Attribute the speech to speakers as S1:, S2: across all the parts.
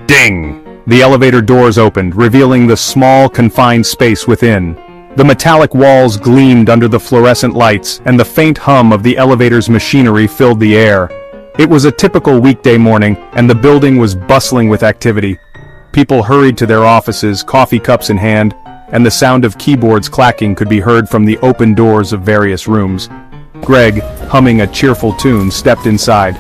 S1: Ding! The elevator doors opened, revealing the small, confined space within. The metallic walls gleamed under the fluorescent lights, and the faint hum of the elevator's machinery filled the air. It was a typical weekday morning, and the building was bustling with activity. People hurried to their offices, coffee cups in hand, and the sound of keyboards clacking could be heard from the open doors of various rooms. Greg, humming a cheerful tune, stepped inside.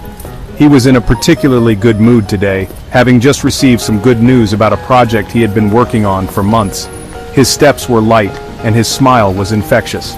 S1: He was in a particularly good mood today, having just received some good news about a project he had been working on for months. His steps were light, and his smile was infectious.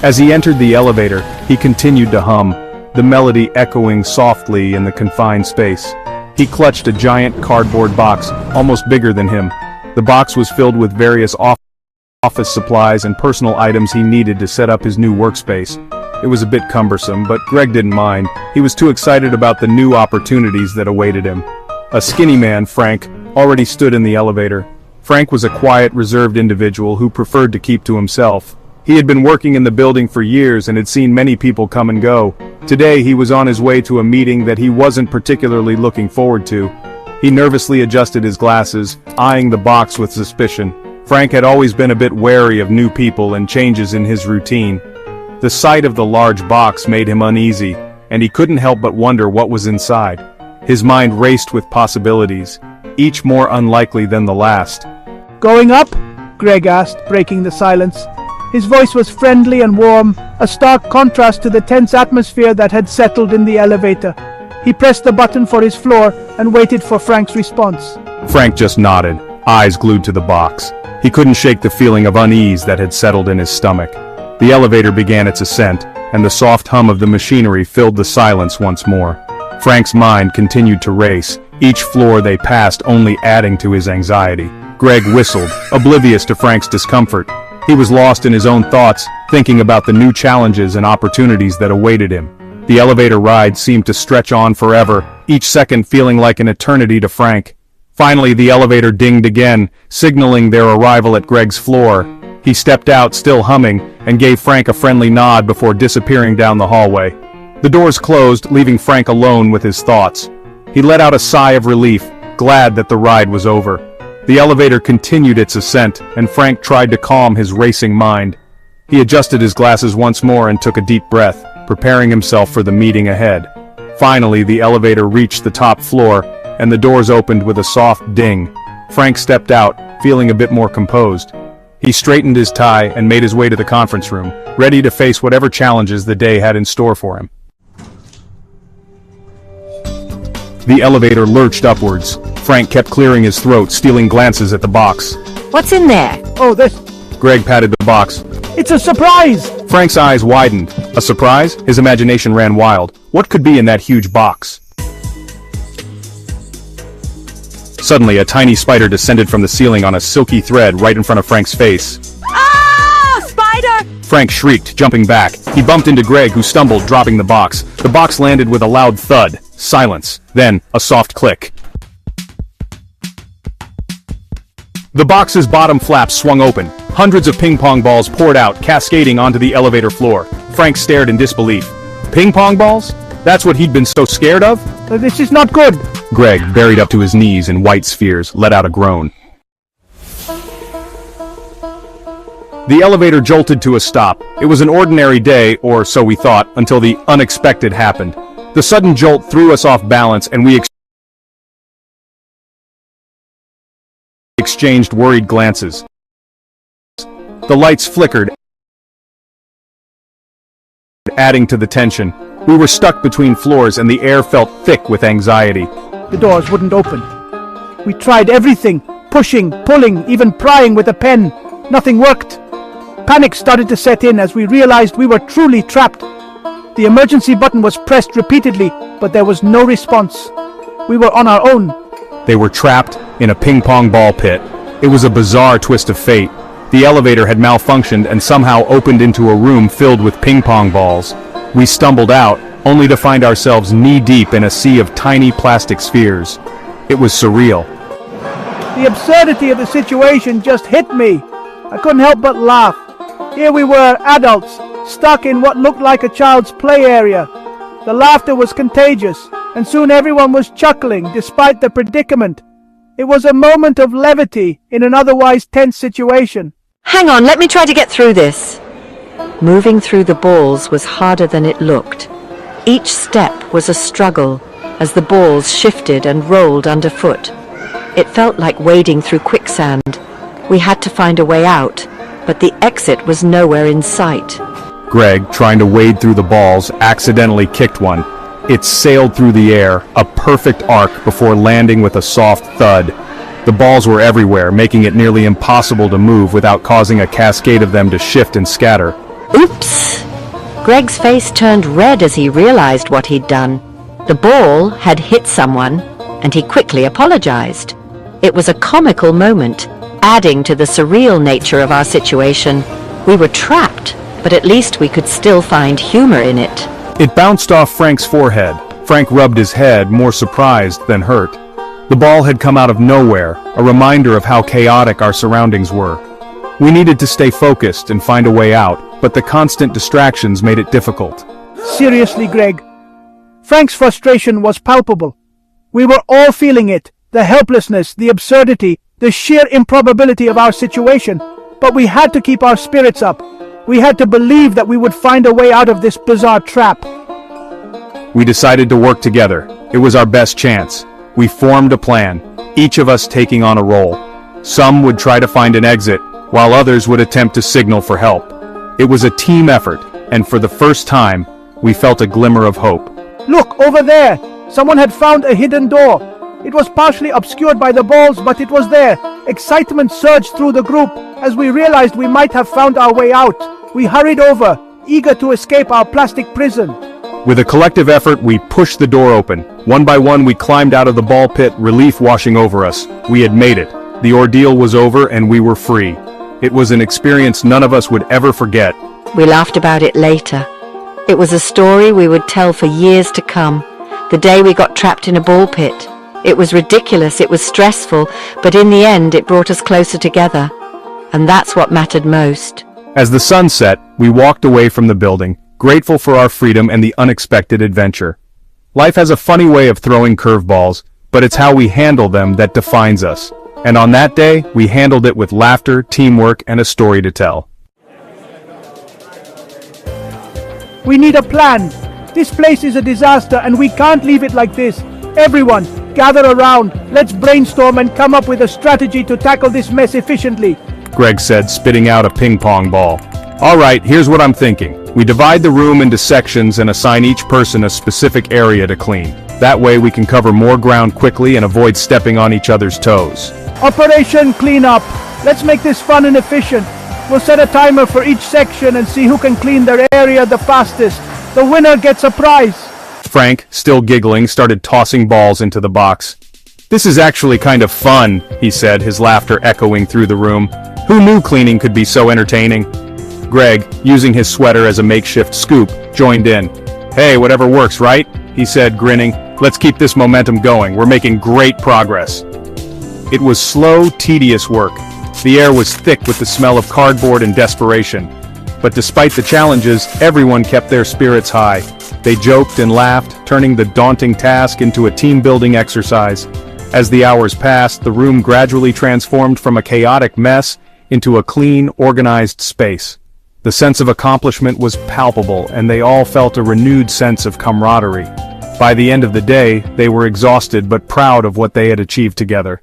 S1: As he entered the elevator, he continued to hum, the melody echoing softly in the confined space. He clutched a giant cardboard box, almost bigger than him. The box was filled with various office supplies and personal items he needed to set up his new workspace. It was a bit cumbersome, but Greg didn't mind. He was too excited about the new opportunities that awaited him. A skinny man, Frank, already stood in the elevator. Frank was a quiet, reserved individual who preferred to keep to himself. He had been working in the building for years and had seen many people come and go. Today he was on his way to a meeting that he wasn't particularly looking forward to. He nervously adjusted his glasses, eyeing the box with suspicion. Frank had always been a bit wary of new people and changes in his routine. The sight of the large box made him uneasy, and he couldn't help but wonder what was inside. His mind raced with possibilities, each more unlikely than the last.
S2: "Going up?" Greg asked, breaking the silence. His voice was friendly and warm, a stark contrast to the tense atmosphere that had settled in the elevator. He pressed the button for his floor and waited for Frank's response.
S1: Frank just nodded, eyes glued to the box. He couldn't shake the feeling of unease that had settled in his stomach. The elevator began its ascent, and the soft hum of the machinery filled the silence once more. Frank's mind continued to race, each floor they passed only adding to his anxiety. Greg whistled, oblivious to Frank's discomfort. He was lost in his own thoughts, thinking about the new challenges and opportunities that awaited him. The elevator ride seemed to stretch on forever, each second feeling like an eternity to Frank. Finally, the elevator dinged again, signaling their arrival at Greg's floor. He stepped out, still humming, and gave Frank a friendly nod before disappearing down the hallway. The doors closed, leaving Frank alone with his thoughts. He let out a sigh of relief, glad that the ride was over. The elevator continued its ascent, and Frank tried to calm his racing mind. He adjusted his glasses once more and took a deep breath, preparing himself for the meeting ahead. Finally, the elevator reached the top floor, and the doors opened with a soft ding. Frank stepped out, feeling a bit more composed. He straightened his tie and made his way to the conference room, ready to face whatever challenges the day had in store for him. The elevator lurched upwards. Frank kept clearing his throat, stealing glances at the box.
S3: "What's in there?"
S2: "Oh, this...
S1: Greg patted the box.
S2: It's a surprise!"
S1: Frank's eyes widened. A surprise? His imagination ran wild. What could be in that huge box? Suddenly, a tiny spider descended from the ceiling on a silky thread right in front of Frank's face.
S3: Ah! Spider!
S1: Frank shrieked, jumping back. He bumped into Greg, who stumbled, dropping the box. The box landed with a loud thud. Silence. Then, a soft click. The box's bottom flap swung open. Hundreds of ping-pong balls poured out, cascading onto the elevator floor. Frank stared in disbelief. Ping-pong balls? That's what he'd been so scared of?
S2: "This is not good."
S1: Greg, buried up to his knees in white spheres, let out a groan. The elevator jolted to a stop. It was an ordinary day, or so we thought, until the unexpected happened. The sudden jolt threw us off balance, and we exchanged worried glances. The lights flickered, adding to the tension. We were stuck between floors, and the air felt thick with anxiety.
S2: The doors wouldn't open. We tried everything, pushing, pulling, even prying with a pen. Nothing worked. Panic started to set in as we realized we were truly trapped. The emergency button was pressed repeatedly, but there was no response. We were on our own.
S1: They were trapped in a ping-pong ball pit. It was a bizarre twist of fate. The elevator had malfunctioned and somehow opened into a room filled with ping-pong balls. We stumbled out, only to find ourselves knee-deep in a sea of tiny plastic spheres. It was surreal.
S2: The absurdity of the situation just hit me. I couldn't help but laugh. Here we were, adults, stuck in what looked like a child's play area. The laughter was contagious, and soon everyone was chuckling despite the predicament. It was a moment of levity in an otherwise tense situation.
S3: Hang on, let me try to get through this. Moving through the balls was harder than it looked. Each step was a struggle as the balls shifted and rolled underfoot. It felt like wading through quicksand. We had to find a way out, but the exit was nowhere in sight.
S1: Greg, trying to wade through the balls, accidentally kicked one. It sailed through the air, a perfect arc before landing with a soft thud. The balls were everywhere, making it nearly impossible to move without causing a cascade of them to shift and scatter.
S3: Oops! Greg's face turned red as he realized what he'd done. The ball had hit someone, and he quickly apologized. It was a comical moment, adding to the surreal nature of our situation. We were trapped, but at least we could still find humor in it.
S1: It bounced off Frank's forehead. Frank rubbed his head, more surprised than hurt. The ball had come out of nowhere, a reminder of how chaotic our surroundings were. We needed to stay focused and find a way out, but the constant distractions made it difficult.
S2: Seriously, Greg. Frank's frustration was palpable. We were all feeling it, the helplessness, the absurdity, the sheer improbability of our situation, but we had to keep our spirits up. We had to believe that we would find a way out of this bizarre trap.
S1: We decided to work together. It was our best chance. We formed a plan, each of us taking on a role. Some would try to find an exit, while others would attempt to signal for help. It was a team effort, and for the first time, we felt a glimmer of hope.
S2: Look, over there! Someone had found a hidden door. It was partially obscured by the balls, but it was there. Excitement surged through the group as we realized we might have found our way out. We hurried over, eager to escape our plastic prison.
S1: With a collective effort, we pushed the door open. One by one, we climbed out of the ball pit, relief washing over us. We had made it. The ordeal was over and we were free. It was an experience none of us would ever forget.
S3: We laughed about it later. It was a story we would tell for years to come. The day we got trapped in a ball pit. It was ridiculous, it was stressful, but in the end it brought us closer together. And that's what mattered most.
S1: As the sun set, we walked away from the building, grateful for our freedom and the unexpected adventure. Life has a funny way of throwing curveballs, but it's how we handle them that defines us. And on that day, we handled it with laughter, teamwork, and a story to tell.
S2: We need a plan. This place is a disaster and we can't leave it like this. Everyone, gather around. Let's brainstorm and come up with a strategy to tackle this mess efficiently.
S1: Greg said, spitting out a ping-pong ball. All right, here's what I'm thinking. We divide the room into sections and assign each person a specific area to clean. That way we can cover more ground quickly and avoid stepping on each other's toes.
S2: Operation Cleanup. Let's make this fun and efficient. We'll set a timer for each section and see who can clean their area the fastest. The winner gets a prize.
S1: Frank, still giggling, started tossing balls into the box. This is actually kind of fun, he said, his laughter echoing through the room. Who knew cleaning could be so entertaining? Greg, using his sweater as a makeshift scoop, joined in. Hey, whatever works, right? He said, grinning. Let's keep this momentum going. We're making great progress. It was slow, tedious work. The air was thick with the smell of cardboard and desperation. But despite the challenges, everyone kept their spirits high. They joked and laughed, turning the daunting task into a team-building exercise. As the hours passed, the room gradually transformed from a chaotic mess into a clean, organized space. The sense of accomplishment was palpable, and they all felt a renewed sense of camaraderie. By the end of the day, they were exhausted but proud of what they had achieved together.